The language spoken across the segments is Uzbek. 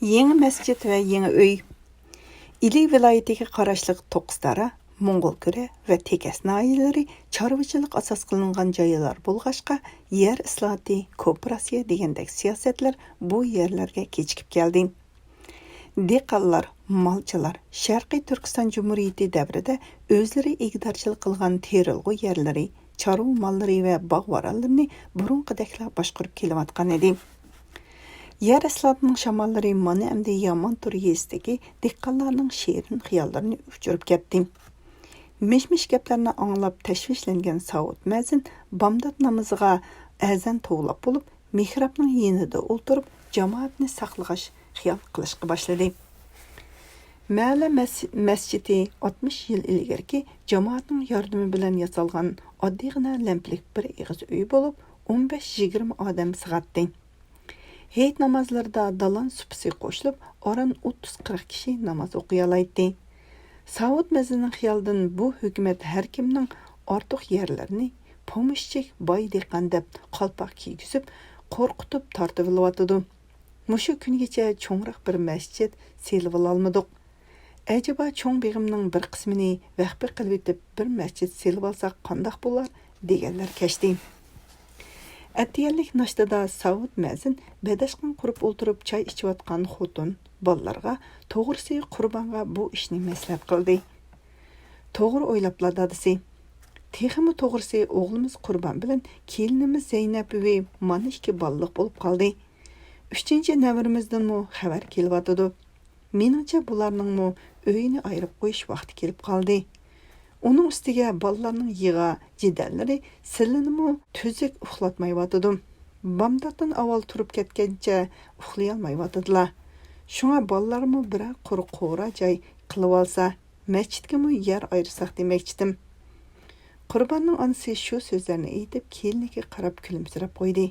Yeni masjid ve yeni öy. İli vilayetiga qarashliq To'qisdara, Mo'ng'ulkura va Tekes nahiyaları chorvachilik asos qilingan joylar bo'lg'ashqa, yer islohoti, kooperatsiya degandek siyosatlar bu yerlarga kechikib keldi. Dehqonlar, molchilar Sharqiy Turkiston Jumhuriyati davrida o'zlari egdorchilik qilgan terilg'u yerlari, chorva mollari va bog' varalarini burunqideklar boshqarib kelayotgan edi. Yer islohatining shamollari mana endi Yamantur yezdagi dehqonlarning shirin xiyollarini uchirib ketdi. Mish-mish gaplarni anglab tashvishlangan Saud Mazin bomdod namoziga azan to'g'lab bo'lib, mihrobning yonida o'tirib, jamoatni saqlash xiyol qilishga boshladi. Ma'la masjidi 60 yil ilgariki jamoatning yordami bilan yasalgan oddiygina lamplik bir ig'iz uy bo'lib, 15-20 odam sig'atdi. Heyt namazlarda dalan supisi qo'shilib, oran 30-40 kishi namoz o'qiyolaydi. Saud Mazinning xiyolidan bu hukumat har kimning ortiq yerlarini pomishchik boy dehqon deb qalpoq kiygizib, qo'rqitib tortib olyotdi. Mushu kungacha cho'ngroq bir masjid selib ololmadik. Acaba cho'ng begimning bir qismini vaqfi qilib etib bir masjid selib olsak qandoq bo'lar deganlar kashdi. Atiyalik nashtada Saud Mazin badashqan qurib o'tirib choy ichayotgan xotin bolalarga to'g'risi qurbonga bu ishni maslahat qildi. To'g'ri o'ylablar dadisi. Texmi to'g'risi o'g'limiz Qurbon bilan kelinimiz Zaynab va mana ikki bolaliq bo'lib qoldi. 3-navrimizdan mu xabar kelyotdi. Meningcha bularning mu uyini ayirib qo'yish vaqti kelib qoldi. Onun ustiga bolalarning yig'a, jidallari sillinimi tuzuk uxlatmayotdi. Bomdoddan avval turib ketgancha uxlayolmayotdilar. Shunga bolalarmi bir quruq qo'ra joy qilib olsa, masjidga mu yer ayirsak demoqchidim. Qurbonning onasi shu so'zlarni aytib, keliniga qarab kulimsirab qo'ydi.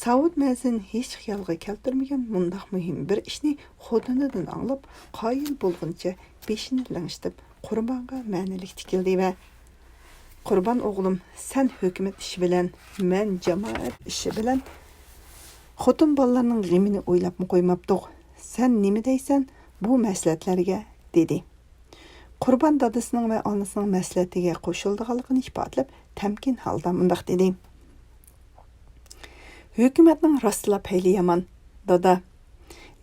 Saud Mazin hech xiyolga keltirmagan mundaq muhim bir ishni xotinidan anglab, qoyil bo'lguncha beshini langishtirib Qurbonga ma'nilik tikildi va Qurbon o'g'lim, sen hukumat ishi bilan, men jamoat ishi bilan xotin bolalarning g'imini o'ylab qo'ymabdiq. Sen nima deysan bu maslahatlarga dedi. Qurbon dadasining va onasining maslahatiga qo'shilganligini ifodalab, tamkin holda mundaq dedi. Hukumatning rostla payli yomon, dada.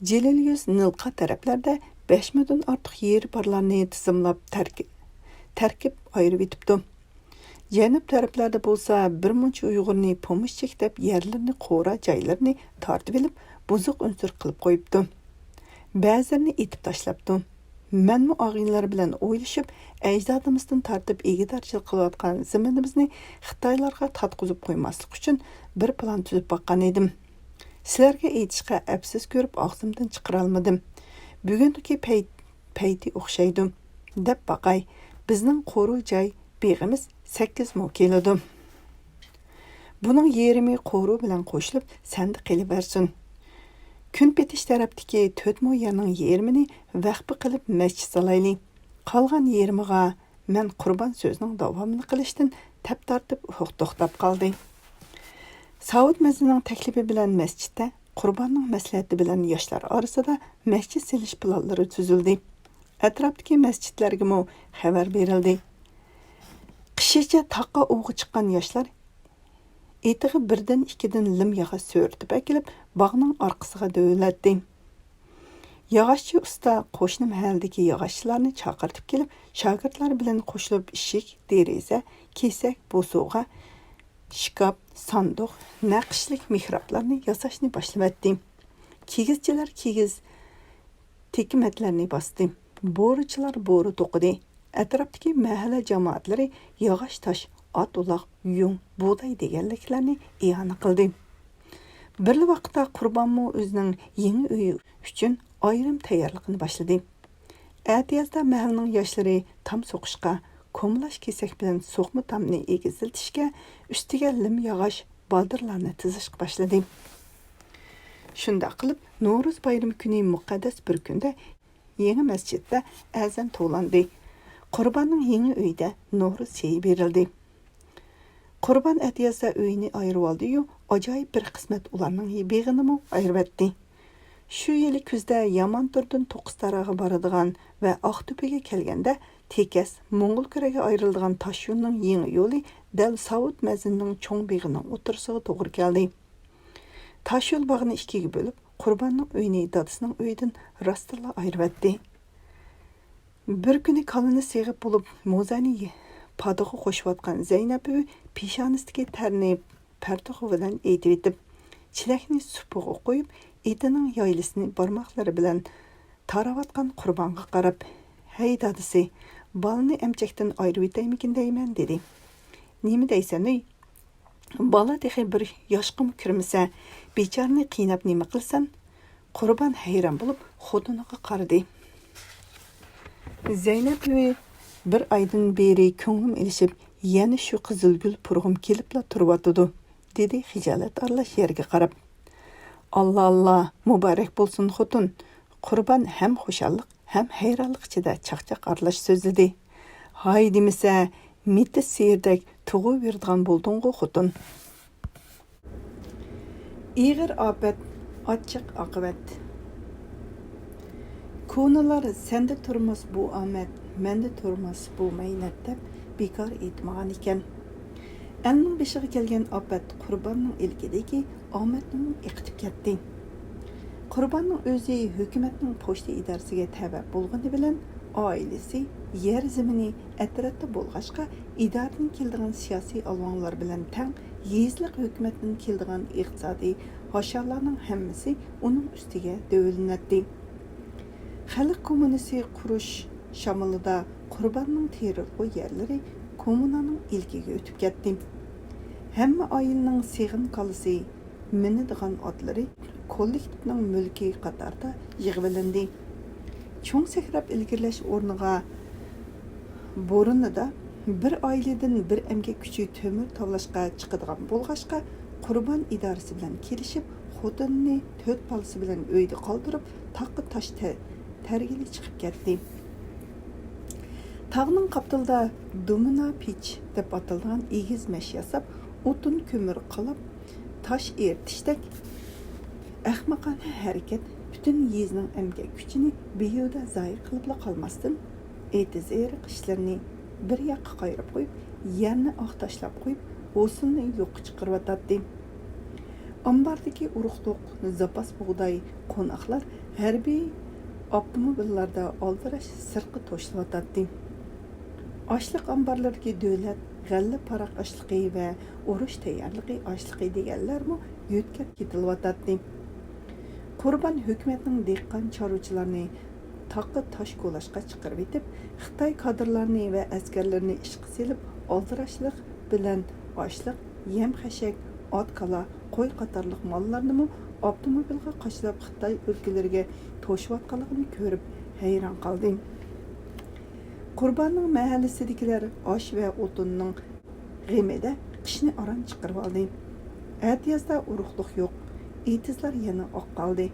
Jelil yuz nilqa taraflarda 5 milyon ortiq yer barlarni tizimlab tarkib ayırıp etibdi. Janub taraflarda bo'lsa bir muncha Uyg'urni pomishchik deb yerlarni qo'ra joylarni tortib olib, buzuq unsur qilib qo'yibdi. Ba'zilarini etib tashlabdi. Menmi og'inlar bilan o'ylashib, ajdodimizdan tortib egidorchilik qilayotgan zaminimizni Xitoylarga tatqizib qo'ymaslik uchun bir plan tuzib boqqan edim. Sizlarga aytishga afsus ko'rib og'zimdan chiqara olmadim. Bugungi payti o'xshaydi deb baqay. Bizning qo'ru joy beg'imiz 8 mil keladi. Buning yerimi qo'ru bilan qo'shilib sanda qilib bersin. Kun petish tarafdagi 4 mil yerning yerimini vaqfi qilib masjid solayli. Qolgan yerimiga men Qurbon so'zining davomini qilishdan tap tortib to'xtab qoldi. Saud Mazinning taklifi bilan masjidda Qurbonning maslahati bilan yoshlar orasida masjid selish planlari tuzildi. Atrofdagi masjidlarga mu xabar berildi. Qishicha taqqa o'g'i chiqqan yoshlar etig'i birdan ikkidan lim yog'i so'rtib akilib, bog'ning orqasiga dövlatdi. Yog'ochchi usta qo'shni mahallidagi yog'ochchilarni chaqirtib kelib, shogirdlar bilan qo'shilib ishik, deraza, kesak, bo'suqqa shkaf, sanduq, naqshlik mihroblarni yasashni boshlavatdi. Kigizchilar kigiz tekimatlarni bosdi. Bo'richilar bo'ri to'qidi. Atrofdagi mahalla jamoatlari yog'och tosh, ot uloq, yung, bug'doy deganliklarni i'ona qildi. Bir vaqtda Qurbonmu o'zining yangi uyi uchun ayrim tayyorligini boshladi. Atiyazda mahallaning yoshlari tam so'qishga, ko'mlash kesak bilan so'qma tamni egiziltishga, ustiga lim yog'och bodirlarni tizishga boshladi. Shunda qilib, Navro'z bayrami kuni muqaddas bir kunda yangi masjidda azan to'landi. Qurbonning yangi uyida Navro'z cheyi berildi. Qurbon atiyazda uyini ayirib oldi-yu, ajoyib bir qismat ularning beg'inimi ayirib etdi. Shu yili kuzda Yamanturdan To'qisdaraga boradigan va Aqto'paga kelganda tekes Mo'ng'ulkuraga ayriladigan tosh yo'lning yangi yo'li dal Savut mazinining cho'ng beg'ining o'tirisiga to'g'ri keldi. Tosh yo'l bog'ini ikkiga bo'lib, Qurbonning uyini dadasining uyidan rostilla ayiribdi. Bir kuni kalini seg'ib bo'lib, mo'zani padig'i qo'shayotgan Zaynab peshonasiga tarni partig'i bilan aytib etib, chilakni supiga qo'yib, etining yoylisini barmoqlari bilan taravotgan Qurbonga qarab, "Hey dadasi, balani emchakdan ayirib etaymikin deyman" dedi. "Nima deysan ey? Bala texi bir yoshqim kirmasa, bechorani qiynab nima qilsan?" Qurbon hayron bo'lib, xotiniga qaradi. Zaynab bir oydan beri ko'nglim ilishib, yana shu qizilgul purg'im kelibla turyotdi, dedi hijolat aralash yerga qarab. "Allah Allah, muborak bo'lsin xotin." Qurbon ham xushalliq, ham hayronlik ichida chaqchaq aralash so'zladi. "Hay demasa, mitti serdek tug'ib berdigan bo'lding-ku xotin." Ig'ir ofat, ochiq oqibat. Ko'nalar senda turmas bu omad, menda turmas bu maynat deb bekor aytmagan ekan. Elning beshiga kelgan ofat Qurbonning ilkidagi omadning iqtib ketdi. Qurbonning o'zi hukumatning pochta idorasiga tabi bo'lgani bilan oilasi yer zamini atrofda bo'lg'achqa idoradan keladigan siyosiy alvonlar bilan tang yezliq hukumatdan keladigan iqtisodiy hasharlarning hammasi uning ustiga dövlənətdi. Xalq kommunisi qurish shamolida Qurbonning terilg'u yerlari kommunaning ilkiga o'tib ketdi. Hamma oilaning seg'in qalisi, minadigan otlari kollektivning mulki qatorda yig'ilindi. Cho'ng sakrab ilgirlash o'rniga bo'rinida bir oiladan bir emgak kuchi to'mir tavlashga chiqadigan bo'lg'achqa Qurbon idorasi bilan kelishib, xotinini 4 balasi bilan uyda qoldirib, taqqa tosh targili chiqib ketdi. Tağning qaptilda domina pech deb atalgan egiz mesh yasab, o'tin ko'mir qilib, tosh ertishdek ahmoqona harakat butun yezning emgak kuchini behuda zoyi qilibla qolmasdan, etizeri ishlarni bir yoqqa qayirib qo'yib, yerni oq tashlab qo'yib, o'sinni yo'q chiqarib Ambardagi urug'liq, zapas bug'doy qo'noqlar harbiy avtomobillarda oldirash sirqi to'shlayotdi. Ashliq ambarlarga davlat g'alla paraq ashliqi va urush tayyorligi ashliqi deganlarmi yo'tkab ketilyotdi. Qurbon hukumatning dehqon chorvachilarni taqqa tosh qo'lashga chiqarib etib, Xitoy kadrlarini va askarlarini ishga selib, oldirashlik bilan ashliq, yem-xashak, ot-kala, qo'y qatorliq mollarni avtomobilga qachlab Xitoy o'lkalariga to'shayotganligini ko'rib hayron qoldim. Qurbonning mahallasidagilar osh va o'tinning g'imida qishni aron chiqarib oldi. Atiyazda urug'liq yo'q, etizlar yana oq qoldi.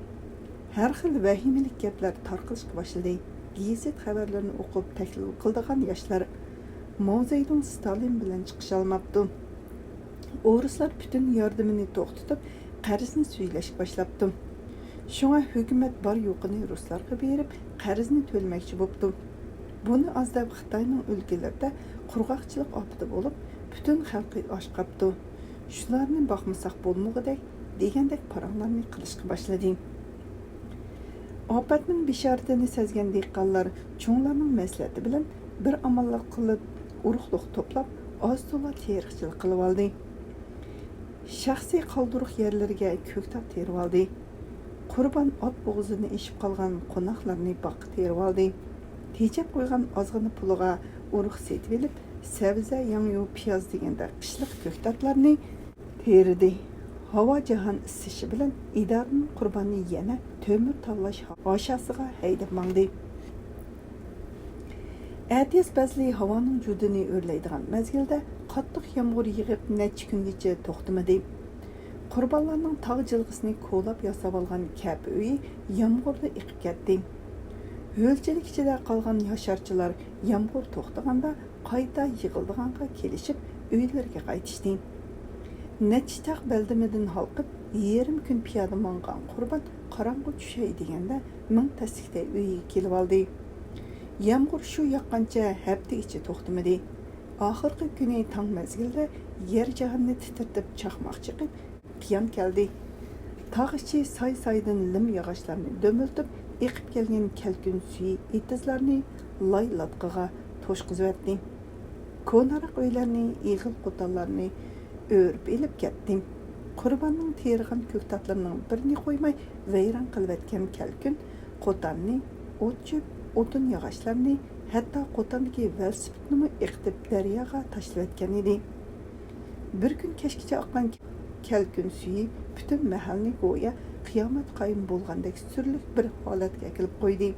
Har xil vahimalik gaplar tarqalishga boshladi. Gazet xabarlarini o'qib tahlil qildigan yoshlar Mavzeydon Stalin bilan chiqish olmabdi. O'rislar butun yordamini to'xtatib, qarzni suylashga boshlabdi. Shunga hukumat bor yo'qini ruslarga berib, qarzni to'lmoqchi bo'ldi. Buni azdab Xitoyning o'lkalarida qurg'oqchilik ofati bo'lib, butun xalqi osh qapti. Shularni boqmasak bo'lmog'idek degandek paranglarni qilishga boshladi. Ofatning bishoratini sezgan dehqonlar cho'nglarning maslahati bilan bir amallar qilib, urug'liq to'plab, oz-to'la teriqchilik qilib oldi. Shaxsiy qoldiruq yerlariga ko'ktab terib oldi. Qurbon ot bo'g'izini eshib qolgan qo'noqlarni boqib terib oldi. Tejab qo'ygan ozg'ina puliga urug' setib olib, sabza, yong'yu, piyoz deganda qishliq ko'ktatlarni terdi. Havo jahon isishi bilan idoraning Qurbonni yana to'mir tavlash hoshasiga haydab mangdi. Atiyaz bazli havoning judini o'rlaydigan mezgilda qattiq yomg'ir yig'ib necha kungacha to'xtamadi. Qurbonlarning tog' jilg'isini ko'lab yasab olgan kap uyi yomg'irda iqib ketdi. Hölçelik ichida qolgan yosharchilar yomg'ir to'xtaganda qayta yig'ildiganga kelishib uylariga qaytishdi. Necha taq beldimidan halqib, yarim kun piyoda mangan Qurbon qarang'u tushay deganda ming taslikda uyiga kelib oldi. Yağmur shu yoqqancha hafta ichi to'xtamadi. Oxirgi kuni tong mezgilda yer jahonni titirtib chaqmoq chiqib, qiyon keldi. Tog' ichi soy-soydan lim yog'ochlarini do'miltib, eqib kelgan kalkun suyi etizlarni loy-lotqiga to'shqizib ko'nariq uylarni, eg'il qo'tonlarni o'rib elib ketdi. Qurbonning terg'an ko'ktatlarining birini qo'ymay vayron qilib etgan kalkun qo'tonni, o'tchib, o'tin yog'ochlarini, hatto qo'tondagi velosipedni eqitib daryoga tashlab etgan edi. Bir kun kechgacha oqqan kalkun suyi butun mahallani go'yo qiyomat qoyim bo'lgandek surlik bir holatga kelib qo'ydi.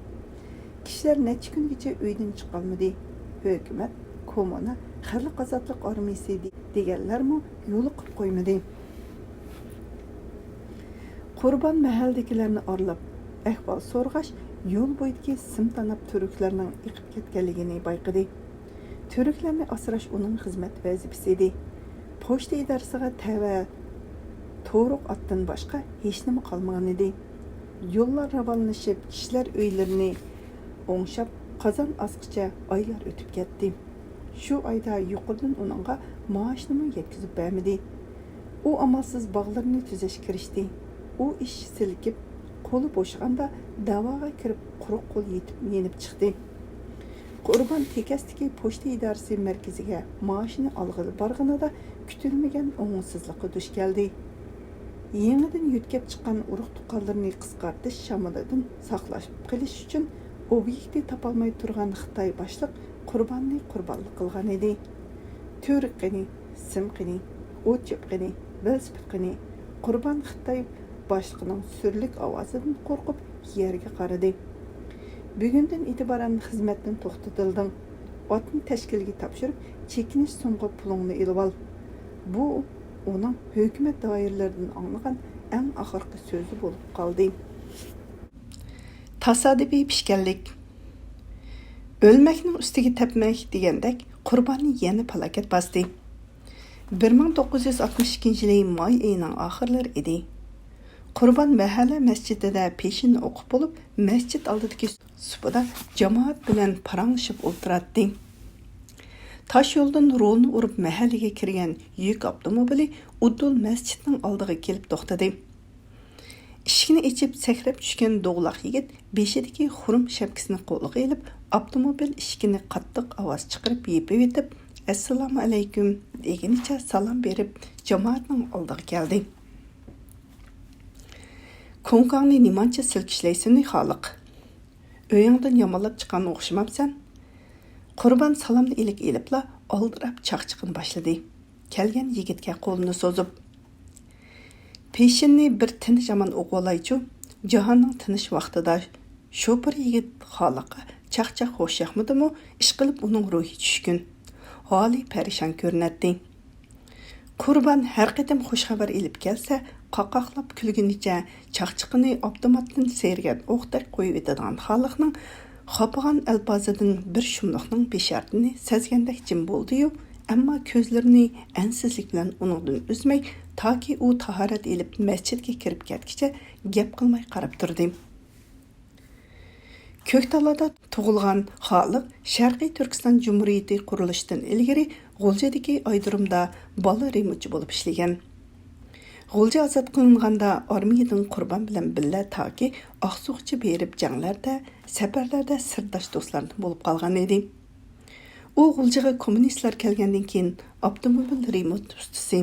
Kishilar necha kungacha uydan chiqolmadi. Hukumat, kommuna, xalq ozodlik armiyasi deganlarmi yo'liqib qo'ymadi. Qurbon mahaldagilarni orlab, ahvol so'rg'ash yo'l bo'yidagi simtanab turklarning yiqib ketganligini bayqadi. Turklarni asrash uning xizmat vazifasi edi. Pochta idorasiga tava to'ruq atdan boshqa hech nima qolmagan edi. Yo'llar ravonlashib, kishilar uylarini o'ngshab, qozon asqicha oylar o'tib ketdi. Shu oyda yuqoridan uningga maoshni yetkazib bermadi. U amalsiz bog'larni tuzashga kirishdi. U ish silkib, qo'li bo'shganda davoga kirib quruq qo'l yetib yenib chiqdi. Qurbon tekasdagi pochta idorasi markaziga maoshini olg'ili borganida kutilmagan o'ngsizlikqa duch keldi. Yangidan yutkab chiqqan urug' tuqqanlarni qisqartish shamolidan saqlash qilish uchun obyekti topolmay turgan Xitoy boshliq qurbonni qurbonlik qilgan edi. Turqini, simqini, o'chibqini, velosipedqini qurbon Xitoy boshliqning surlik ovozidan qo'rqib yerga qaradi. Bugundan e'tiboran xizmatdan to'xtatilding. Otni tashkilga topshirib, chekinish so'nggi pulingni ilib ol. Bu uning hukumat doiralaridan anglagan eng oxirgi so'zi bo'lib qoldi. Tasodifiy pishganlik. O'lmakning ustiga tepmak degandek qurbonni yana falokat bosdi. 1962 yil may oyining oxirlari edi. Qurbon mahalla masjidida peshinni o'qib bo'lib, masjid oldidagi supida jamoat bilan paranglashib o'tiradi. Taş yo'ldan rolni urib mahallaga kirgan yuk avtomobili uddul masjidning oldiga kelib to'xtadi. Eshikni ochib sakrab tushgan do'g'loq yigit beshidagi xurum shapkasini qo'liga olib, avtomobil eshigini qattiq ovoz chiqarib yepib etib, "Assalomu alaykum" deganicha salom berib, jamoatning oldiga keldi. "Ko'ngangni nimancha silkishlaysan, xoliq? Uyingdan yomonlab chiqqan o'xshamabsan?" Qurbon salomni elibla oldirab chaqchiqini boshladi. Kelgan yigitga qo'lini so'zib, "Peshinni bir tinch aman o'qolaychu, jahonning tinch vaqtida shopir yigit xoliqqa chaqchaq xo'sh yoqmadimi? Ish qilib uning ruhi tushkun. Holi parishon ko'rinadi." Qurbon har qatam xush xabar elib kelsa, qaqaqlab kulgunicha chaqchiqini avtomatdan sergan o'qdek qo'yib etadigan xoliqning xapagan alpozidan bir shumliqning beshartini sezgandek jim bo'ldi-yu, ammo ko'zlarini ansizlik bilan uningdan uzmay, toki u tahorat elib masjidga kirib ketgicha gap qilmay qarab turdi. Ko'ktalada tug'ilgan xoliq Sharqiy Turkiston Jumhuriyati qurilishidan ilgari G'uljadagi Aydirimda bola remo'chi bo'lib ishlagan. G'ulja ozod qilinganda armiyadan Qurbon bilan billa toki Oqsuqcha berib janglarda, safarlarda sirdosh do'stlardan bo'lib qolgan edi. U G'uljaga kommunistlar kelgandan keyin avtomobil remont ustasi,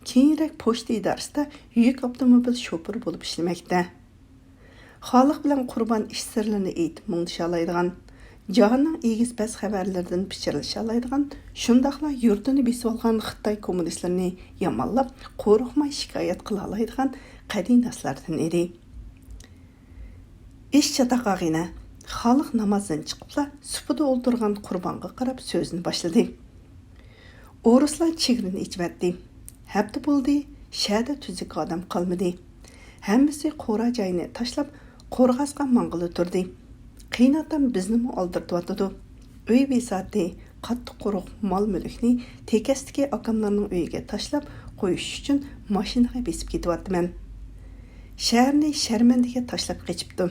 keyinroq pochta idorasida yuk avtomobil shofiri bo'lib ishlamoqda. Xoliq bilan Qurbon ish sirlarini aytib mungdisha oladigan, jahonning egiz bas xabarlaridan pichirlasha oladigan, shundaqla yurtini besib olgan Xitoy kommunistlarini yomonlab, qo'rqmay shikoyat qila oladigan qadiy naslardan edi. Ish chataqag'ina xoliq namozdan chiqibla supida o'ltirgan Qurbonga qarab so'zni boshladi. O'rislar chegrini ichmatdi. Hafta bo'ldi, shada tuzuk odam qolmadi. Hammasi qo'ra joyini tashlab, qo'rg'asga mang'ili turdi. Qiynatam bizni oldirtiyotdi. Uy besati, qattiq quruq mol-mulkni tekasdagi akamlarning uyiga tashlab qo'yish uchun mashinaga besib ketyapman. Şəhərni şərməndiga tashlab keçibdim.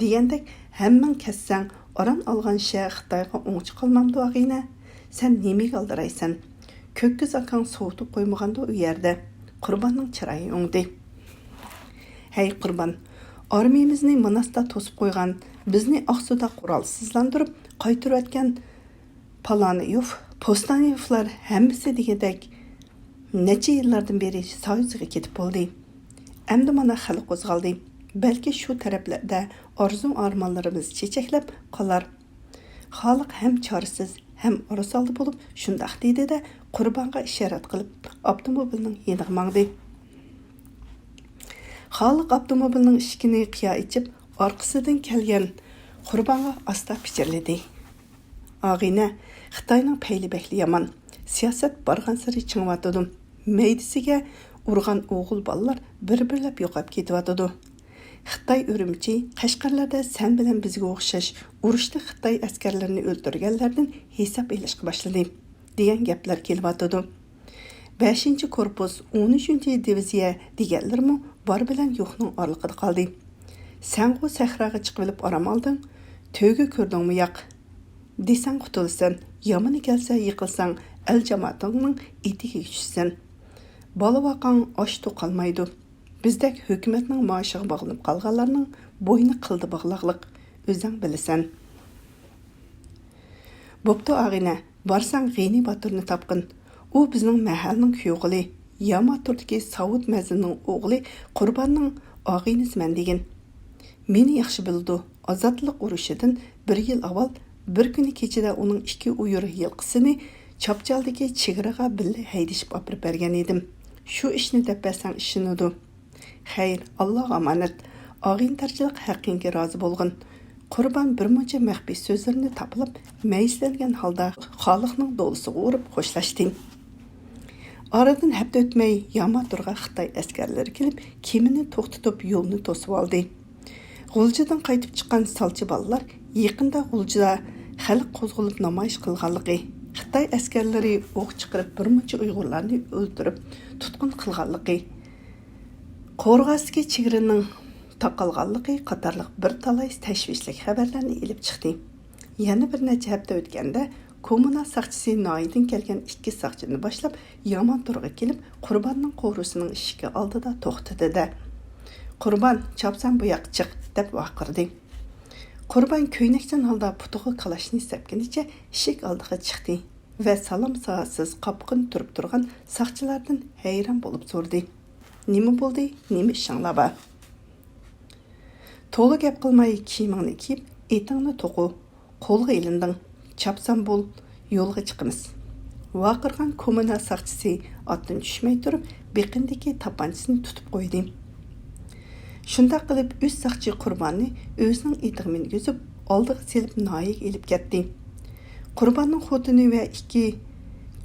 Degandek, hamman kassang, oran olgan shah Xitoyga o'ngchi qolmamdi og'ina. Sen nemiga aldiraysan? Ko'kkiz akang sovutib qo'ymaganda u yerda. Qurbonning chiroyi o'ngdi. Hey Qurbon, armiyamizni Manasda to'sib qo'ygan, bizni Oqsuda qurolsizlantirib qaytarayotgan Palaniyov, Postaniyovlar hammasi degandek necha yillardan beri Soyuzga ketib bo'ldi. Endi mana xalq qo'zg'aldi. Balki shu taraflarda orzu-armonlarimiz chechaklab qolar. Xalq ham chorasiz, ham orosaldi bo'lib, shundaq deydi-da, Qurbonga ishorat qilib, avtomobilning yeniga mangdi. Xalq avtomobilning eshigini qiya ichib, orqasidan kelgan Qurbonga asta pichirladi. Og'ina, Xitoyning payli bakli yomon. Siyosat borgan sari chingvatdi. Meydisiga urgan o'g'il bolalar bir-birlab yo'qab ketyotdi. Xitoy Urumchi, Qashqarlarda sen bilan bizga o'xshash urushda Xitoy askarlarini o'ldirganlardan hisob elishga boshladi degan gaplar kelyotdi. 5-korpus 13-diviziya deganlarmi bor bilan yo'qning oraliqida qoldi. Sen bu sahroga chiqib olib oram olding, to'yga ko'rdingmi yo'q? Desang qutulsan, yomoni kelsa yiqilsang, el jamoatingning etiga tushsan. Bola vaqang osh to'qolmaydi. Bizdek hukumatning maoshiga bog'lanib qolganlarning bo'yni qildi bog'liqlik, o'zing bilasan. Bo'pti og'ina, borsang G'ini Baturni topqin. U bizning mahalning kuyog'ili, Yamaturdagi Savut mazining o'g'li Qurbonning og'inisiman degan. Meni yaxshi bildi. Ozodlik urushidan 1 yil avval bir kuni kechida uning 2 uyur yilqisini Chapchaldagi chegaraga birga haydashib olib bergan edim. Shu ishni deb bersang ishini. Xayr, Alloh omonat. Og'intarchilik haqqingga rozi bo'lgin. Qurbon bir muncha maxfiy so'zlarini topilib, mayislangan holda xalqning do'lisiga urib xo'shlashdi. Aradan hafta o'tmay Yamaturga Xitoy askarlari kelib, kemini to'xtatib yo'lni to'sib oldi. G'uljidan qaytib chiqqan salchi bolalar yaqinda G'uljida xalq qo'zg'alib namoyish qilganligi, Xitoy askarlari o'q chiqarib bir muncha Uyg'urlarni o'ldirib, tutqun qilganligi, Qo'rg'asdagi chegaraning taqalganligi qatorliq bir talay tashvishli xabarlarni elib chiqdi. Yana bir necha hafta o'tganda kommunal saqchisi Noydan kelgan 2 saqchini boshlab Yamanturga kelib, Qurbonning qo'rusining eshigi oldida to'xtadi-da. Qurbon, chopsan bu yoqqa chiq deb vaqirdi. Qurbon ko'ynakchan holda putiga kalashni sepganicha eshik oldiga chiqdi va salom soasiz qopqin turib turgan saqchilardan hayron bo'lib so'rdi. Nima bo'ldi? Nima ishinglar bor? To'g'ri gap qilmay kiyimingni kiyib, etingni to'qi, qo'lga ilinding. Chapsan bo'l, yo'lga chiqamiz. Vaqirgan kommunal saqchisi otdan tushmay turib, beqindagi tapanchisini tutib qo'ydi. Shunda qilib üç saqchi Qurbonni o'zining etiga mingizib, oldiga selib Noyiga elib ketdi. Qurbonning xotini va 2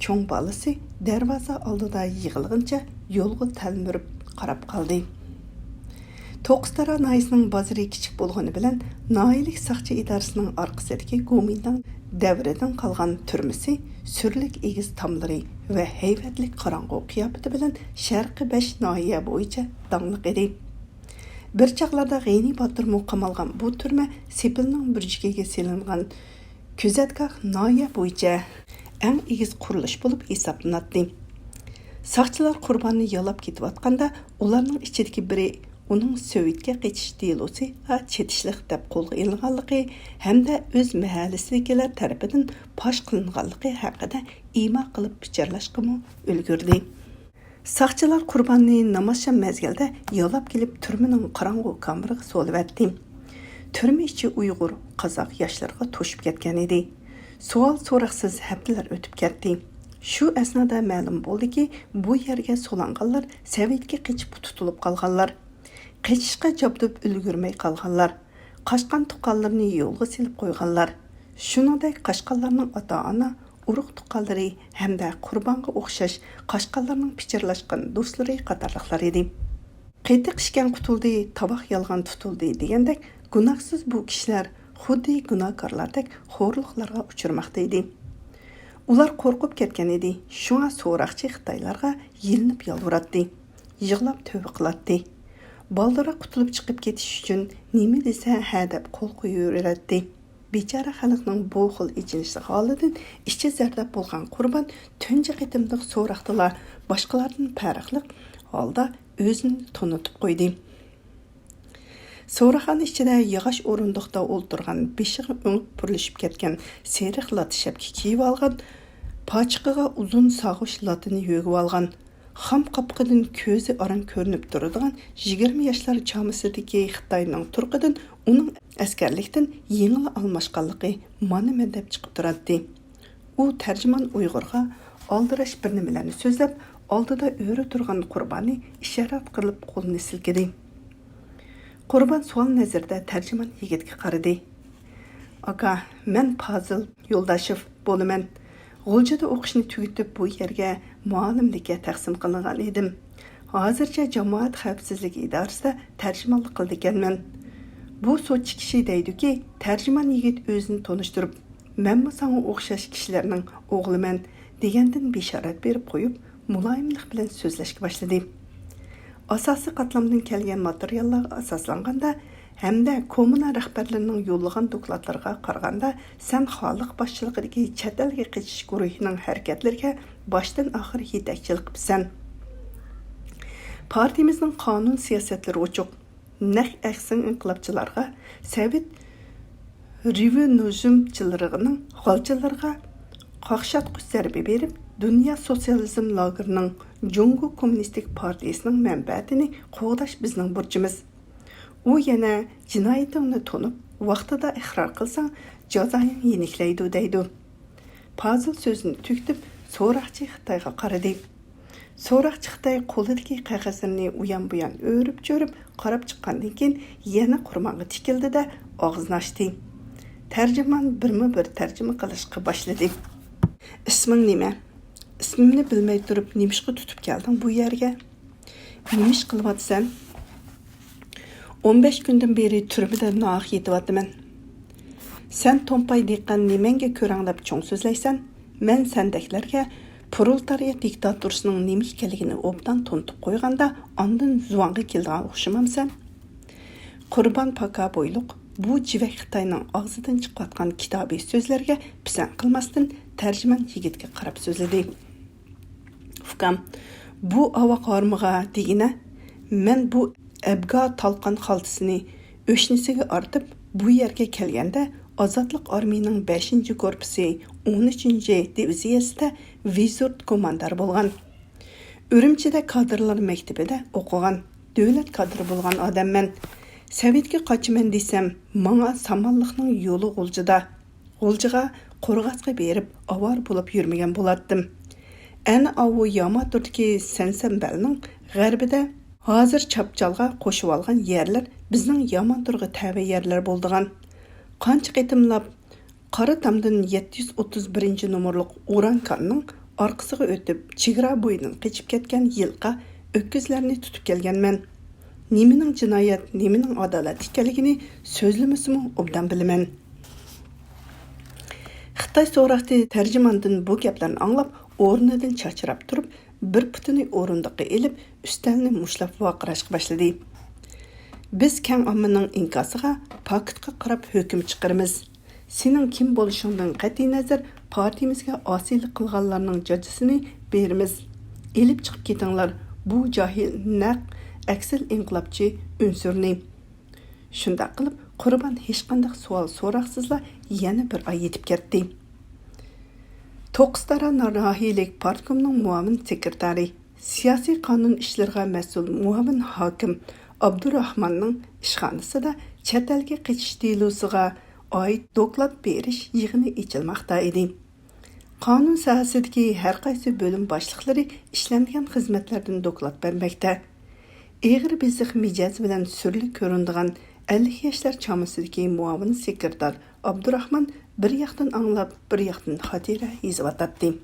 cho'ng bolasi darvoza oldida yig'ilgancha yo'lga talmirib qarab qoldi. To'qistara Noyisining bozori kichik bo'lgani bilan Noyilik saqchi idorasining orqasidagi Gomindan davridan qolgan turmisi, surlik egiz tomlari va hayvatlik qorong'u qiyofati bilan Sharqi 5 noya bo'yicha dangliq edi. Bir chaqlarda G'ini Baturmu qamalgan bu turma Sepilning burjigiga selingan kuzatgoh noya bo'yicha eng egiz qurilish bo'lib hisoblanadi. Saqchilar Qurbonni yolab ketayotganda ularning ichidagi biri uning Sovetga qechish delosi va chetishlik deb qo'lga ilinganligi hamda o'z mahallasidagilar tarafidan fosh qilinganligi haqida imo qilib pichirlashga ulgurdi. Saqchilar Qurbonni namozsham mezgilda yolab kelib turmaning qorong'u kameriga so'livatdi. Turma ichi Uyg'ur, qozoq yoshlarga to'shib ketgan edi. Savol so'roqsiz haftalar o'tib ketdi. Shu asnoda ma'lum bo'ldiki, bu yerga so'langanlar Sovetga qechib tutilib qolganlar. Qechishga jabdib ulgurmay qolganlar. Qashqan tuqqanlarni yo'lga silib qo'yganlar. Shuningdek, qashqanlarning ota-ona, urug' tuqqanlari hamda Qurbonga o'xshash qashqanlarning pichirlashgan do'stlari qatorliqlar edi. Qetiq ishgan qutuldi, tovoq yolg'on tutuldi degandek, gunohsiz bu kishilar xuddi gunohkorlardek xo'rliqlarga uchirmoqda edi. Ular qo'rqib ketgan edi. Shunga so'roqchi Xitoylarga yilinib yolvuratdi. Yig'lab tövbe qiladi. baldıra qutulub chiqib ketish uchun nima desa ha deb qo'l qo'yaveradi. Bechara xalqning bu xil ichinishli holidan ichki zardab bo'lgan qurbon tunji qitimliq so'roqdilar boshqalardan farqli holda o'zini tonitib qo'ydi. So'raxona ichida yog'och o'rindiqda o'ltirgan, beshig'i o'ngib burilishib ketgan seriq latishapki kiyib olgan, pochiqiga uzun sog'ish latini yo'g'ib olgan, xam qapqidan ko'zi aran ko'rinib turadigan 20 yoshlar chamisidagi Xitoyning turqidan uning askarlikdan yengil almashqanligi mana deb chiqib turadi. U tarjimon Uyg'urga oldirash bir nimalarni so'zlab, oldida o'ri turgan qurbonni ishorat qilib qo'lini silkidi. Qurbon savol nazarda tarjimon yigitga qaradi. Aka, men Fazil Yo'ldashev bo'laman. G'uljada o'qishni tugatib bu yerga muallimlikka taqsim qilingan edim. Hozircha jamoat xavfsizligi idorasida tarjimonlik qildiganman. Bu so'chchi kishi deydiki, tarjimon yigit o'zini tanishtirib, "Men sana o'xshash kishilarning o'g'liman" degandan bishorat berib qo'yib, muloyimlik bilan so'zlashga boshladi. Asosiy qatlamdan kelgan materiallarga asoslanganda hamda kommuna rahbarlarining yo'llagan dokladlarga qaraganda san xalq boshchiligidagi chet elga qochish guruhining harakatlariga boshdan oxir yetakchilik qilibsan. Partiyamizning qonun siyosatlari ochiq. Naq aksin inqilobchilarga, Sovet revanşizmchilarining xalqchilarga qaqshatqich zarba berib, Dünya Sosyalizm lagerining Jungo Kommunistik Partiyasining manfaatini qo'g'dash bizning burchimiz. U yana jinoyatingni to'nib, vaqtida iqror qilsang, jazoing yeniklaydi deydi. Fazil so'zini tugitib, so'roqchi Xitoyga qaradi. So'roqchi Xitoy qo'lidagi qog'ozlarni uyan-buyan o'rib-cho'rib qarab chiqqandan keyin yana qurmonga tikildi-da, og'zini ochdi. Tarjimon birma-bir tarjima qilishga boshladi. Isming nima? Ismimni bilmay turib, nimishqa tutib kelding bu yerga? Nimish qilyapsan? 15 kundan beri turmada naq yetyapman. Sen tompay deqqan nimanga ko'rang deb cho'ng so'zlaysan? Men sendeklarga proletariat diktaturasining nima ekanligini obdan to'ntib qo'yganda, ondan zuvonga kelgan o'xshamamsan? Qurbon Paka bo'yliq bu jivak Xitoyning og'zidan chiqayotgan kitobiy so'zlarga pisand qilmasdan tarjimon yigitga qarab so'zladi. Ukam, bu avoq armig'a degina, men bu abga talqan xaltasini o'shnisiga ortib bu yerga kelganda Ozodlik armiyaning 5-korpusi 13-diviziyasida vizort komandar bo'lgan. Urumchida kadrlar maktabida o'qigan, davlat kadri bo'lgan odamman. Sovetga qochaman desam, menga samonliqning yo'li G'uljida. G'uljiga qo'rg'asqa berib, avar bo'lib yurmagan bo'lardim. Ana avu Yamaturdagi Sansanbalning g'arbida hozir Chapchalga qo'shib olgan yerlar bizning Yamanturga tava yerlar bo'ldigan. Qancha qitimlab Qora Tamdan 731-nomerlik Urankanning orqasiga o'tib, chegara bo'yidan qochib ketgan yilqa o'tkizlarni tutib kelganman. Nimaning jinoyat, nimaning adolat ekanligini so'zlamasam obdan bilaman. Xitoy so'roqchi tarjimondan bu gaplarni anglab, o'rnidan chachirab turib, bir putini o'rindiqqa elib, ustalni mushlab vaqirashga boshladi. Biz keng ommaning inkosiga, paketga qarab hukm chiqaramiz. Sening kim bo'lishingdan qat'iy nazar partiyamizga osiylik qilganlarning jazosini beramiz. Elib chiqib ketinglar bu jahil naq aksil inqilobchi unsurni. Shunda qilib Qurbon hech qanday savol so'roqsizlar yana bir oy yetib ketdi. To'qistara nahiyalik partkomning muavin sekretari, siyosiy qonun ishlariga mas'ul muavin hokim Abdurahmonning ishxonasida chet elga qochish delosiga oid doklad berish yig'ini ochilmoqda edi. Qonun sohasidagi har qaysi bo'lim boshliqlari ishlangan xizmatlardan doklad bermoqda. Egri beziq mijoz bilan surli ko'rindigan 50 yoshlar chamasidagi muavin sekretar Abdurahmon bir yoqdan anglab, bir yoqdan xotira yozib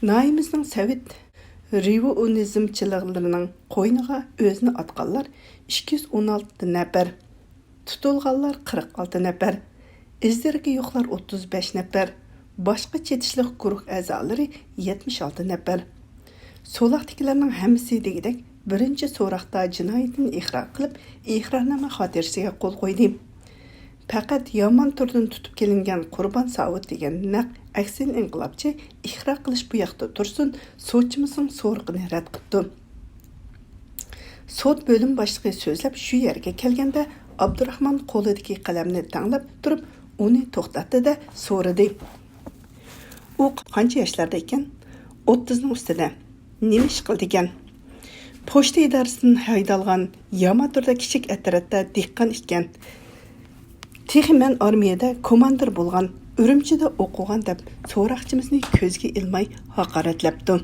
Naimizning Sovet revanşizmchilarining qo'yniga o'zini atqanlar 216 nafar, tutilganlar 46 nafar, izlariga yo'qlar 35 nafar, boshqa chetishlik guruh a'zolari 76 nafar. So'laqdagilarning hammasi degidek birinchi so'roqda jinoyatni iqror qilib, iqrornoma xotirasiga qo'l qo'ydi. Faqat yomon turdan tutib kelingan Qurbon Savut degan naq aksin inqilobchi iqror qilish bu yoqda tursin, so'chimizning so'riqini rad qildi. Sud bo'lim boshlig'i so'zlab shu yerga kelganda Abdurahmon qo'lidagi qalamni tanglab turib, uni to'xtatdi-da so'radi. U qancha yoshlarda ekan? 30 ning ustida. Nima ish qildi ekan? Pochta idorasidan haydalgan Yamaturda kichik atratda dehqon ekan. Texi men armiyada komandir bo'lgan, Urumchida o'qigan deb so'roqchimizni ko'zga ilmay haqoratlabdi.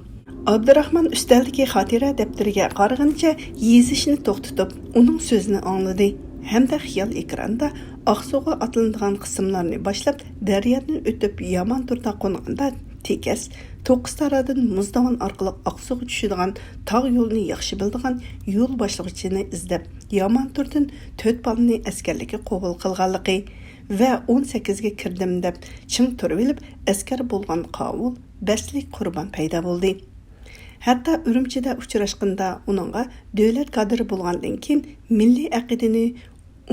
Abdurahmon ustaldagi xotira daftariga qaragancha yezishni to'xtatib, uning so'zini angladi. Hamda xiyol ekranda Aqsuga atlanadigan qismlarni boshlab, daryodan o'tib Yamanturda qo'nganda tekas To'qistaradan Muzdavan orqali Aqsuga tushadigan tog' yo'lini yaxshi bildigan yo'l boshlig'ichini izlab, Yamanturdan 4 balani askarlikka qabul qilganligi va 18 ga kirdim deb ching turib olib, askar bo'lgan qovul baslik Qurbon paydo bo'ldi. Hatto Urumchida uchrashganda uningga davlat kadri bo'lgandan keyin milliy aqidani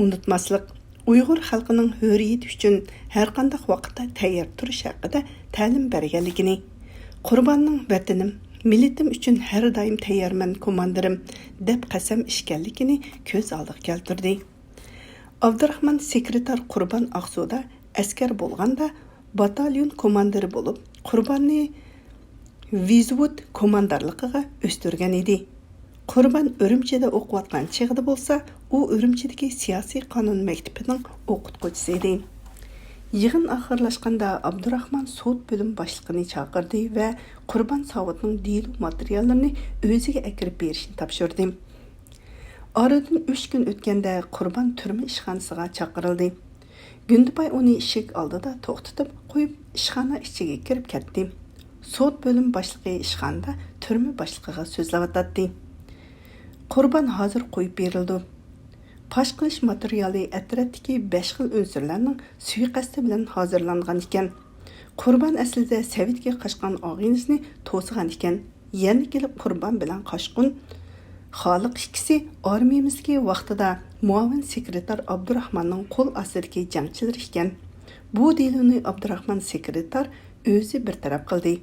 unutmaslik, Uyg'ur xalqining hurriyati uchun har qanday vaqtda tayyor turish haqida ta'lim berganligini, Qurbonning vatanim, millatim uchun har doim tayyorman komandirim deb qasam ichganligini ko'z oldiga keltirdi. Abdurahmon sekretar Qurbon Aqsuda askar bo'lganda batalyon komandiri bo'lib, Qurbonni Vizvud komandarligiga o'stirgan edi. Qurbon Urumchida o'qiyotgan chig'ida bo'lsa, u Urumchidagi siyosiy qonun maktabining o'qituvchisi edi. Yig'in oxirlashganda Abdurahmon sud bo'lim boshlig'ini chaqirdi va Qurbon Savutning delu materiallarini o'ziga akirib berishni topshirdi. Oradan 3 kun o'tganda Qurbon turma ishxonasiga chaqirildi. Gündüpay uni eshik oldida to'xtatib qo'yib, ishxona ichiga kirib ketdi. Sud bo'lim boshlig'i ishxonada turma boshlig'iga so'zlayotdi. Qurbon hozir qo'yib berildi. Pash qilish materiali atrofdagi 5 xil unsurlarning suiqasdi bilan hozirlangan ekan. Qurbon aslida Sovetga qochgan og'ingizni to'sigan ekan. Yana kelib Qurbon bilan qochqun Xoliq ikkisi armiyamizdagi vaqtida muavin sekretar Abdurahmonning qo'l ostidagi jangchilar ekan. Bu deloni Abdurahmon sekretar o'zi bir taraf qildi.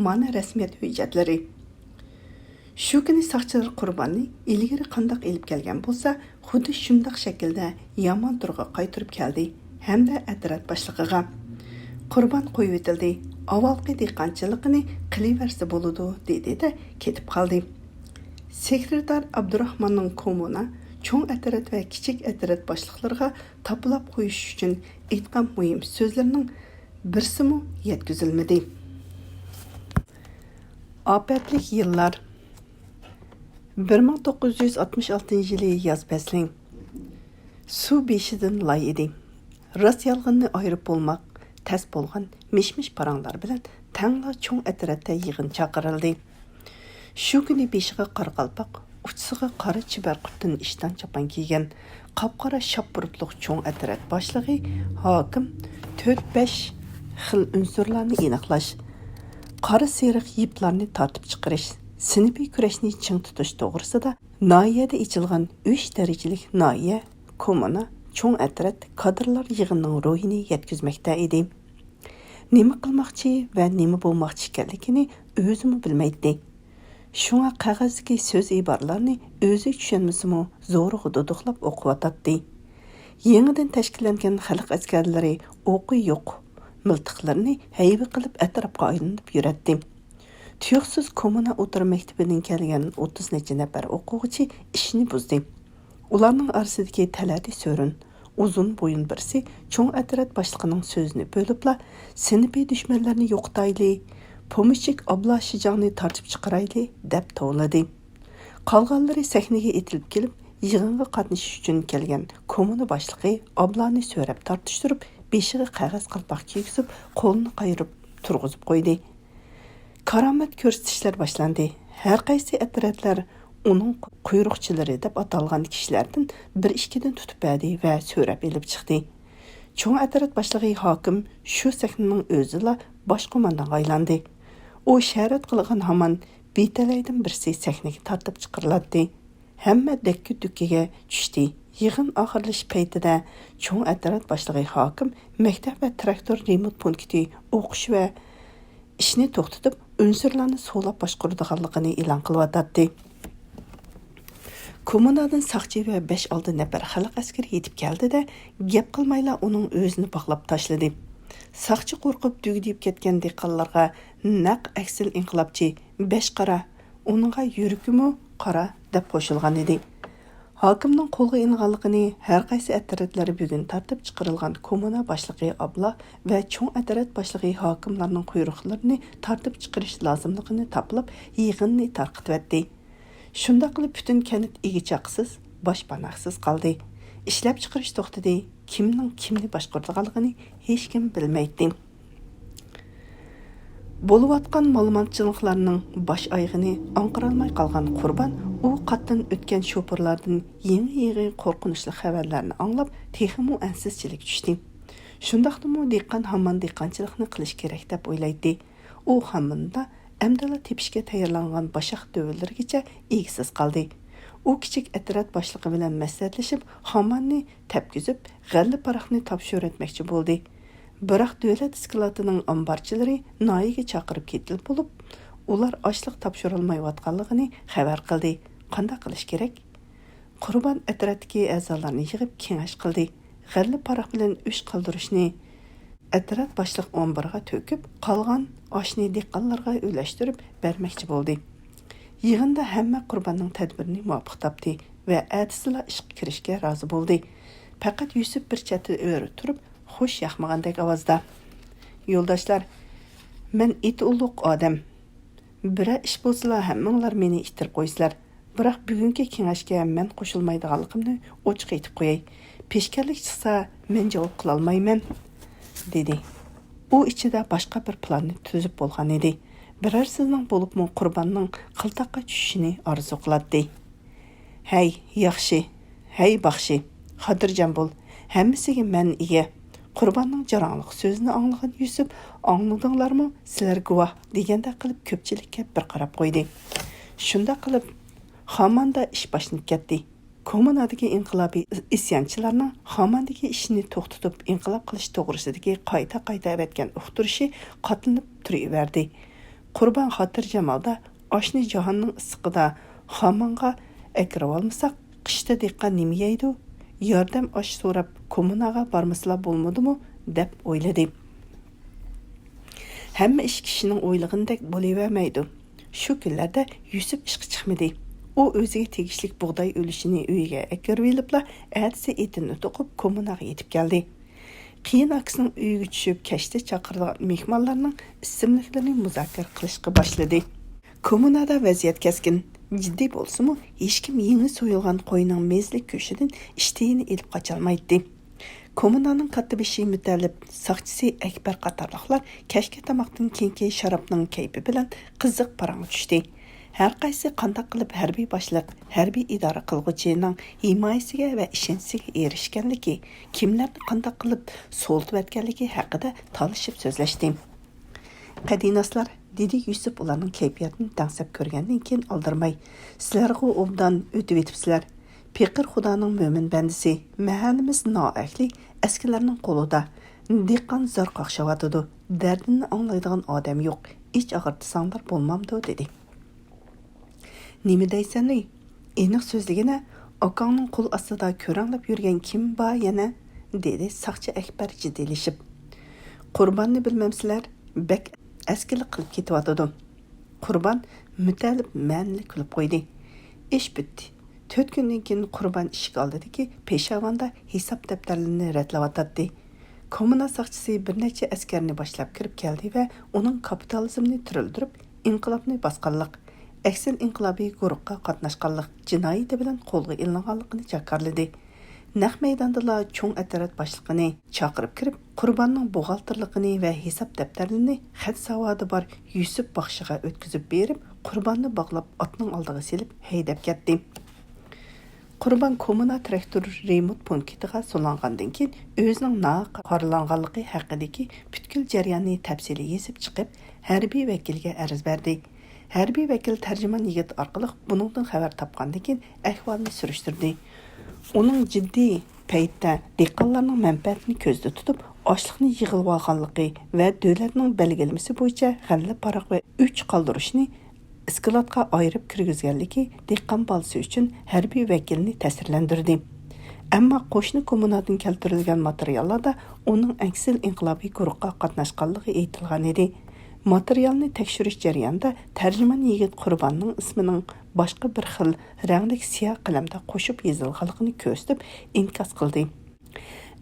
Mana rasmiyat hujjatlari. Shu kuni soqchilar Qurbonni ilgari qandoq elib kelgan bo'lsa, xuddi shundoq shaklda Yamanturga qaytirib keldi hamda atraf boshlig'iga. Qurbon qo'yib etildi. Avvalgi dehqonchiligini qilaversa bo'ladi dedi-da ketib qoldi. Sekretar Abdurahmonning komuna cho'ng atrat va kichik atrat boshliqlariga toplab qo'yish uchun aytgan muhim so'zlarning birsimi yetkazilmadi. Apatlik yillar 1966 yili yoz fasling. Suv beshidan lay edi. Rast yolg'onni ayirib bo'lmoq tas bo'lgan mish-mish paranglar bilan tangla cho'ng atratda yig'in chaqirildi. Shu kuni beshiga qarqalpoq, uchsiga qora chibarqutdan ishdan chapan kiygan, qop-qora shapburutliq cho'ng atrat boshlig'i hokim 4-5 xil unsurlarni aniqlash, qora seriq yiplarni tortib chiqarish, sinfiy kurashni ching tutish to'g'risida noyada ichilgan 3 darajalik noya, komuna, cho'ng atrat kadrlar yig'inining ruhini yetkazmoqda edi. Nima qilmoqchi va nima bo'lmoqchi ekanligini o'zimi bilmaydi. Shunga qog'ozdagi so'z iboralarni o'zi tushunmasimi zo'rg'a duduqlab o'qiyotdi. Yangidan tashkillangan xalq askarlari o'qi yo'q miltiqlarni hayba qilib atrofga aylanib yuratdi. Tuyuqsiz kommuna o'tir maktabidan kelgan 30 necha nafar o'quvchi ishni buzdi. Ularning orasidagi Talati So'rin, uzun bo'yin birsi cho'ng atrat boshlig'ining so'zini bo'libla, sinfiy dushmanlarni yo'qotayli, Pomishchik abla shijangni tartib chiqarayli deb to'ladi. Qolganlari sahnaga etilib kelib, yig'inga qatnashish uchun kelgan kommuna boshlig'i ablani so'rab tortishtirib, beshiga qog'oz qalpoq kiygizib, qo'lini qayirib turg'izib qo'ydi. Karomat ko'rsatishlar boshlandi. Har qaysi atratlar uning quyruqchilari deb atalgan kishilardan bir ikkidan tutib berdi va so'rab elib chiqdi. Cho'ng atrat boshlig'i hokim shu sahnaning o'zila bosh qo'mondonga aylandi. U sharat qilgan hamon betalaydan birsi sahnaga tortib chiqariladi. Hamma dakki-dukkiga tushdi. Yig'in oxirlash paytida cho'ng atrat boshlig'i hokim maktab va traktor remont punkti o'qish va ishni to'xtatib, unsurlarni so'lab boshqaradiganligini e'lon qilyotdi. Kommunadan saqchi va 5-6 nafar xalq askari yetib keldi-da, gap qilmayla uning o'zini baqlab tashladi. Saqchi qo'rqib dugdib ketgan dehqonlarga naq aksil inqilobchi 5 qara, uningga yurikimi qara deb qo'shilgan edi. Hokimning qo'lga ilinganligini har qaysi ataratlari bugun tartib chiqarilgan kommuna boshlig'i Abla va cho'ng atarat boshlig'i hokimlarning quyruqlarini tartib chiqarish lozimligini taplab, yig'inni tarqitibdi. Shunda qilib bütün kanit egichaqsiz, boshpanaqsiz qoldi. Ishlab chiqarish to'xtadi. Kimning kimni boshqaradiganligini hech kim bilmaydi. Bo'layotgan ma'lumotchiliklarning bosh oyg'ini anqirolmay qolgan Qurban u qatdan o'tgan sho'purlardan yangi qo'rqinchli xabarlarni anglab, texmu ansizchilik tushdi. Shundaqdimi dehqon hamon dehqonchilikni qilish kerak deb o'ylaydi. U hamında Әмдала tepishga tayyorlangan boshaq dövllargacha egisiz qoldi. U kichik atrat boshlig'i bilan maslahatlashib, xamanni tapkizib, g'alli paraqni topshirib etmoqchi bo'ldi. Biroq davlat iskolatining ambarchilari noyiga chaqirib ketilib bo'lib, ular ochliq topshirilmayotganligini xabar qildi. Qanday qilish kerak? Qurban atratdagi a'zolarni yig'ib kengash qildi. G'alli paraq bilan uch qildirishni Atrat boshliq 11ga to'kib, qolgan oshni dehqonlarga o'lashtirib bermoqchi bo'ldi. Yig'inda hamma Qurbanning tadbirini muvofiq topdi va atisla ishga kirishga rozi bo'ldi. Faqat Yusuf bir chetda o'ri turib, xush yoqmagandek ovozda: "Yo'ldoshlar, men it ulug' odam. Bira ish bo'lsa, hammanglar meni ittirib qo'ysizlar. Biroq bugungi kengashga men qo'shilmaydiganligimni ochiq aytib qo'yay. Peshkarlik chiqsa, men javob qila olmayman" dedi. U ichida boshqa bir planni tuzib bo'lgan edi. Biror sizning bo'libmi Qurbanning qiltaqqa tushishini orzu qiladi. "Hey, yaxshi. Hey, baxshi. Xotirjam bo'l. Hammasiga men ega." Qurbanning jarangliq so'zini anglagan Yusuf, "Angladinglarmi? Sizlar guvoh" deganda qilib ko'pchilikka bir qarab qo'ydi. Shunda qilib Xamanda ish boshlanib ketdi. Kommunadagi inqilobiy isyonchilarning Xamandagi ishini to'xtatib inqilob qilish to'g'risidagi qayta aytgan uqtirishi qatlanib turaverdi. Qurban xotirjamolda oshni jahonning issiqida Xamanga akirib olmasak, qishda dehqon nima yeydi? Yordam osh so'rab kommunaga bormaslar bo'lmadimi deb o'yladi. Hamma ish kishining o'ylig'indek bo'lavermaydi. Shu kunlarda Yusuf ishga chiqmadi. U o'ziga tegishli bug'doy o'lishini uyiga akirib elibla, atsi etini to'qib kommunaga yetib keldi. Qiyin akisining uyiga tushib, kashta chaqirgan mehmonlarning ismliklarini muzokara qilishga boshladi. Kommunada vaziyat keskin. Jiddiy bo'lsa-mu, hech kim yangi so'yilgan qo'yning mezlik ko'shidan ishtiyini ilib qocholmaydi. Kommunaning katibishi Mutallib, soqchisi Akbar qatorliqlar kashka tamoqdan keyingi sharobning kayfi bilan qiziq paranga tushdi. Har qaysi qanday qilib harbiy boshliq, harbiy idora qilg'uchining himoyasiga va ishonchiga erishganligi, kimlarni qanday qilib so'ltib etganligi haqida talishib so'zlashdi. Qadinoslar, dedi Yusuf ularning kayfiyatini tangsab ko'rgandan keyin aldirmay, "Sizlarga obdan o'tib etibsizlar. Peqir Xudoning mo'min bandisi, mahallimiz noahli askarlarning qo'lida. Dehqon zor qaqshavotidi. Dardini anglaydigan odam yo'q. Ich og'irtisanglar bo'lmamdi" dedi. "Nima deysan ey? Aniq so'zligina, akangning qo'l ostida ko'ranglab yurgan kim bor yana?" dedi saqchi Akbar jiddilashib. "Qurbonni bilmamsizlar, bek askarlik qilib ketyotidi." Qurban Mutallib ma'nili kulib qo'ydi. Ish bitdi. 4 kundan keyin Qurban ishga oldidiki, Peshavonda hisob daftarlarini radlayotdi. Kommuna saqchisi bir necha askarni boshlab kirib keldi va uning kapitalizmni tirildirib, inqilobni bosqanlik, aksil inqilobiy guruhga qatnashganlik jinoyati bilan qo'lga ilinganligini jakarladi. Naq maydonda cho'ng atarat boshlig'ini chaqirib kirib, Qurbanning buxgalterligini va hisob daftarlarini xat savodi bor Yusuf baxshiga o'tkazib berib, Qurbanni bog'lab otning oldiga selib haydab ketdi. Qurban kommuna traktor remont punktiga so'langandan keyin o'zining naq qoralanganligi haqidagi butkul jarayonni tafsili yezib chiqib, harbiy vakilga arz berdi. Hərbiy vəkil tərcüman yigit arqılıq buningdan xəbər tapqandan keyin əhvalını sürüşdürdü. Onun ciddi paytda dehqonlarning mənfəətini ko'zda tutib, ochliqni yig'ilib olganligi va davlatning belgilamasi bo'yicha g'alla paraq va uch qoldirishni iskilotga ayirib kirgizganligi dehqon bolasi uchun hərbiy vəkilni ta'sirlantirdi. Ammo qo'shni kommunadan keltirilgan materiallarda uning aksil inqilobiy guruhga qatnashganligi aytilgan edi. Materialni tekshirish jarayonida tarjimon yigit qurbonning ismining boshqa bir xil rangli siyoh qalamda qo'shib yozilganligini ko'rsatib inkos qildi.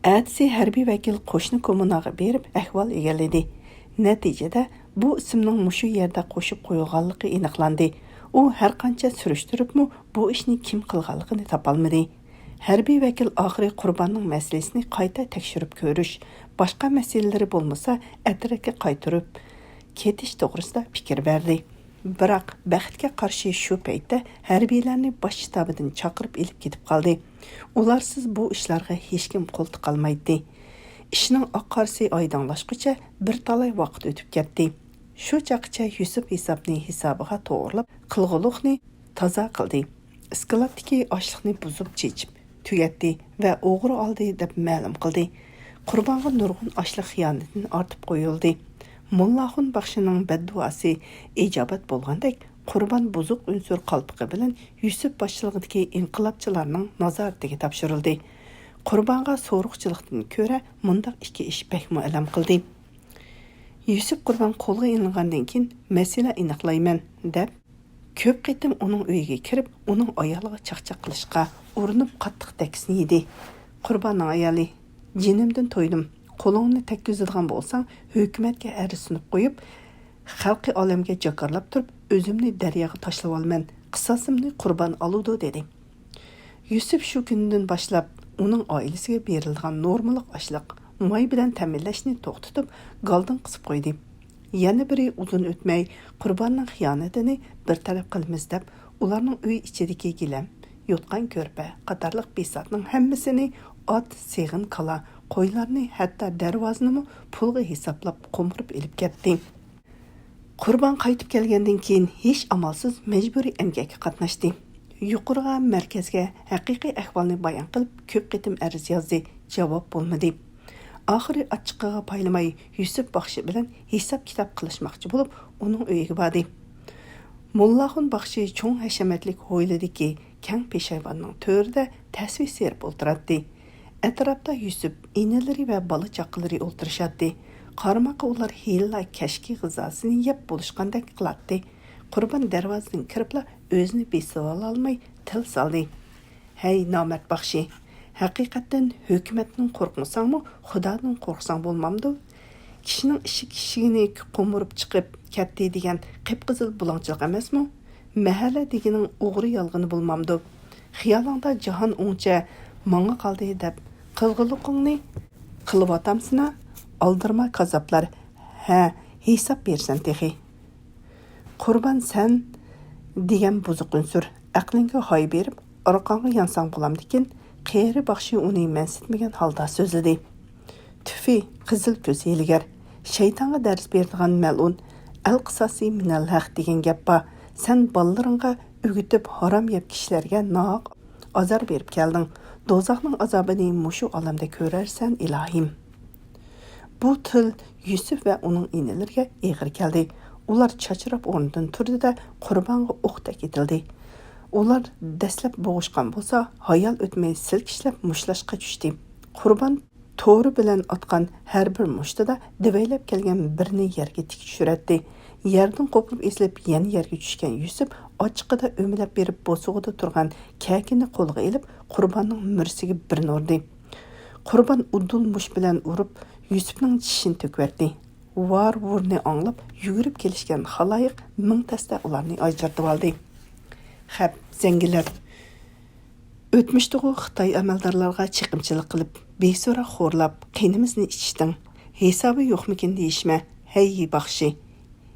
Atsi harbiy vakil qo'shni kommunaga berib ahvol egalladi. Natijada bu ismning mushu yerda qo'shib qo'yilganligi aniqlandi. U har qancha surishtiribmi bu ishni kim qilganligini topolmadi. Harbiy vakil oxiri qurbonning masalasini qayta tekshirib ko'rish, boshqa masalalari bo'lmasa atrofga qaytarib ketish to'g'risida fikr berdi. Biroq baxtga qarshi shu paytda harbiylarni bosh shtabidan chaqirib elib ketib qoldi. Ularsiz bu ishlarga hech kim qo'l tiqolmaydi. Ishning oqarsi oydinlashguncha bir talay vaqt o'tib ketdi. Shu chaqcha Yusuf hisobni hisobiga to'g'rilab, qilg'uluqni toza qildi. Iskilotdagi ochliqni buzib chechib tugatdi va o'g'ri oldi deb ma'lum qildi. Qurbonga nurg'un ochliq xiyonatini ortib qo'yildi. Mullahun baxshining badduasi ijobat bo'lgandek, qurbon buzuq unsur qalpiqi bilan Yusuf boshchiligidagi inqilobchilarning nazoratiga topshirildi. Qurbonga so'roqchilikdan ko'ra mundaq ikki ish bakmo alam qildi. Yusuf qurbon qo'lga ilingandan keyin masala aniqlayman deb ko'p qitim uning uyiga kirib, uning ayoliga chaqchaq qilishga urinib qattiq takisni yedi. Qurbonning ayoli jinimdan to'ydim. Qo'lingni tekkizadigan bo'lsang, hukumatga arz sunib qo'yib, xalqi olamga jakarlab turib, o'zimni daryoga tashlab olman, qisosimni qurbon oludi dedi. Yusuf shu kundan boshlab uning oilasiga berilgan normalik ochliq, moy bilan ta'minlashni to'xtatib, galdan qisib qo'ydi. Yana biri uzun o'tmay qurbonning xiyonatini bir taraf qilamiz deb, ularning uy ichidagi gilam, yotgan ko'rpa, qatorliq besotning hammasini ot, seg'in kala, qo'ylarni hatto darvozani pulga hisoblab qo'mqirib elib ketdi. Qurbon qaytib kelgandan keyin hech amalsiz majburiy emgakka qatnashdi. Yuqoriga markazga haqiqiy ahvolni bayon qilib, ko'p qitim arz yozdi, javob bo'lmadi. Oxiri ochiqqa paylamay Yusuf baxshi bilan hisob kitob qilishmoqchi bo'lib, uning uyiga bordi. Mullahun baxshi cho'ng hashamatlik hovlidagi kang peshayvonning to'rida tasvir serib o'tiradi. Atrofda Yusuf inalari va bola chaqalari o'tirishadi. Qarmoqqa ular hilla kashki g'izosini yeb bo'lishgandek qiladi. Qurbon darvozadan kiribla o'zini besib olmay til soldi. Hey nomard baxshi, haqiqatan hukumatning qo'rqmasangmi, Xudodan qo'rqsang bo'lmamdi? Kishining ishigini qo'murib chiqib ketdi degan qip-qizil bulongchilik emasmi? Mahalla deganing o'g'ri yolg'ini bo'lmamdi. Xiyolingda jahon o'ngcha menga qoldi deb qilg'iliqingni qilib otamsina, aldirma kazaplar. Ha, hisob bersan texi. Qurbon sen degan buzuq unsur aqlingga hoy berib, orqangga yansang bo'lamdikin, qeri baxshi uni mansitmagan holda so'zladi. Tüfi, qizil ko'z hiligar, shaytonga dars berdigan mal'un, al-qisasi minal haq degan gap bor. Sen ballariңga o'gitib harom yeb kishilarga noq azar berib kelding. Do'zaxning azobini mushu olamda ko'rarsan, ilohim. Bu til Yusuf va uning inalariga eg'ir keldi. Ular chachirab o'rnidan turdi-da, qurbonga o'qdak etildi. Ular dastlab bo'g'ishgan bo'lsa, hayal o'tmay silkishlab mushlashga tushdi. Qurbon to'ri bilan otgan har bir mushtida divaylab kelgan birini yerga tik tushiradi. Yerdan qo'pib eslib yana yerga tushgan Yusuf ochiqida o'milab berib bosug'ida turgan kakini qo'lga olib, qurbonning mursiga bir urdi. Qurbon uddul mush bilan urib, Yusufning tishini to'kverdi. Var-vurni anglab, yugurib kelishgan xaloyiq ming tasda ularni ajratib oldi. Xab, zangilar. O'tmishdagi Xitoy amaldorlarga chiqimchilik qilib, besora xo'rlab, qinimizni ichishding. Hisobi yo'qmikin deyishma, hey baxshi.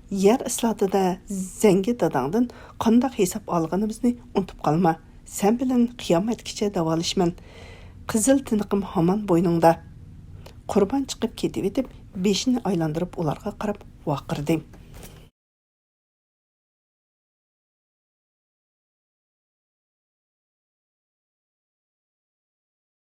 Yer islatida zangi dadangdan qandoq hisob olganimizni unutib qolma. Sen bilan qiyomatgacha davolishman. Qizil tiniqim hamon bo'yningda. Qurbon chiqib ketib etib, beshini aylantirib ularga qarab vaqirdi.